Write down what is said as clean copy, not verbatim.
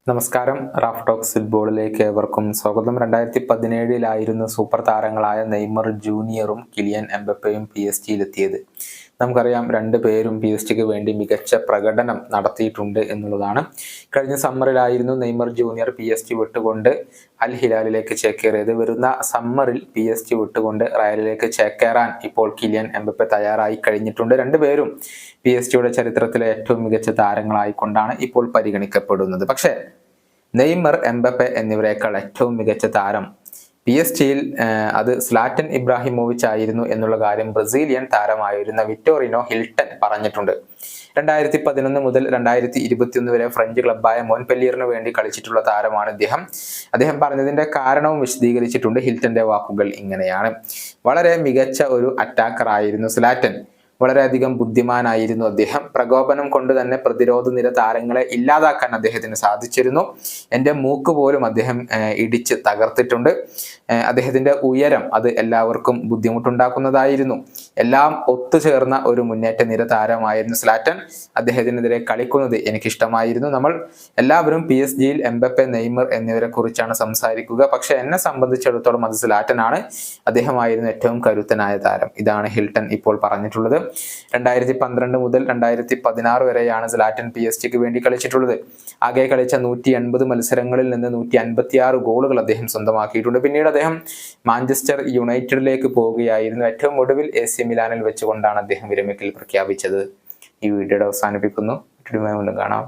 നമസ്കാരം. Raf talks ഫുട്ബോളിലേക്ക് ഏവർക്കും സ്വാഗതം. 2017 സൂപ്പർ താരങ്ങളായ നെയ്മർ ജൂനിയറും കിലിയൻ എംബപ്പയും PSG-യിലെത്തിയത്. നമുക്കറിയാം, രണ്ടുപേരും PSG-ക്ക് വേണ്ടി മികച്ച പ്രകടനം നടത്തിയിട്ടുണ്ട് എന്നുള്ളതാണ്. കഴിഞ്ഞ സമ്മറിലായിരുന്നു നെയ്മർ ജൂനിയർ PSG വിട്ടുകൊണ്ട് അൽ ഹിലാലിലേക്ക് ചേക്കേറിയത്. വരുന്ന സമ്മറിൽ PSG വിട്ടുകൊണ്ട് റയലിലേക്ക് ചേക്കേറാൻ ഇപ്പോൾ കിലിയൻ എംബപ്പെ തയ്യാറായി കഴിഞ്ഞിട്ടുണ്ട്. രണ്ടുപേരും PSG-യുടെ ചരിത്രത്തിലെ ഏറ്റവും മികച്ച താരങ്ങളായിക്കൊണ്ടാണ് ഇപ്പോൾ പരിഗണിക്കപ്പെടുന്നത്. പക്ഷേ നെയ്മർ, എംബപ്പെ എന്നിവരെക്കാൾ ഏറ്റവും മികച്ച താരം PSG-യിൽ അത് സ്ലാറ്റൻ ഇബ്രാഹിമോവിച്ച് ആയിരുന്നു എന്നുള്ള കാര്യം ബ്രസീലിയൻ താരമായിരുന്ന വിറ്റോറിനോ ഹിൽട്ടൺ പറഞ്ഞിട്ടുണ്ട്. 2011 മുതൽ 2021 വരെ ഫ്രഞ്ച് ക്ലബ്ബായ മോൺപെല്ലിയറിന് വേണ്ടി കളിച്ചിട്ടുള്ള താരമാണ് ഇദ്ദേഹം. അദ്ദേഹം പറഞ്ഞതിന്റെ കാരണവും വിശദീകരിച്ചിട്ടുണ്ട്. ഹിൽട്ടന്റെ വാക്കുകൾ ഇങ്ങനെയാണ്: വളരെ മികച്ച ഒരു അറ്റാക്കർ ആയിരുന്നു സ്ലാറ്റൻ. വളരെയധികം ബുദ്ധിമാനായിരുന്നു അദ്ദേഹം. പ്രകോപനം കൊണ്ട് തന്നെ പ്രതിരോധ നിര താരങ്ങളെ ഇല്ലാതാക്കാൻ അദ്ദേഹത്തിന് സാധിച്ചിരുന്നു. എൻ്റെ മൂക്ക് പോലും അദ്ദേഹം ഇടിച്ച് തകർത്തിട്ടുണ്ട്. അദ്ദേഹത്തിന്റെ ഉയരം അത് എല്ലാവർക്കും ബുദ്ധിമുട്ടുണ്ടാക്കുന്നതായിരുന്നു. എല്ലാം ഒത്തുചേർന്ന ഒരു മുന്നേറ്റ നിര താരമായിരുന്നു സ്ലാറ്റൻ. അദ്ദേഹത്തിനെതിരെ കളിക്കുന്നത് എനിക്കിഷ്ടമായിരുന്നു. നമ്മൾ എല്ലാവരും PSG-യിൽ എംബപ്പെ, നെയ്മർ എന്നിവരെ കുറിച്ചാണ് സംസാരിക്കുക. പക്ഷെ എന്നെ സംബന്ധിച്ചിടത്തോളം അത് സ്ലാറ്റനാണ്. അദ്ദേഹമായിരുന്നു ഏറ്റവും കരുത്തനായ താരം. ഇതാണ് ഹിൽട്ടൺ ഇപ്പോൾ പറഞ്ഞിട്ടുള്ളത്. 2012 മുതൽ 2016 വരെയാണ് സ്ലാറ്റൻ PSG-ക്ക് വേണ്ടി കളിച്ചിട്ടുള്ളത്. ആകെ കളിച്ച 180 മത്സരങ്ങളിൽ നിന്ന് 156 ഗോളുകൾ അദ്ദേഹം സ്വന്തമാക്കിയിട്ടുണ്ട്. പിന്നീട് അദ്ദേഹം മാഞ്ചസ്റ്റർ യുണൈറ്റഡിലേക്ക് പോവുകയായിരുന്നു. ഏറ്റവും ഒടുവിൽ AC മിലാനിൽ വെച്ചുകൊണ്ടാണ് അദ്ദേഹം വിരമിക്കൽ പ്രഖ്യാപിച്ചത്. ഈ വീഡിയോയുടെ അവസാനിപ്പിക്കുന്നു. വീണ്ടും കാണാം.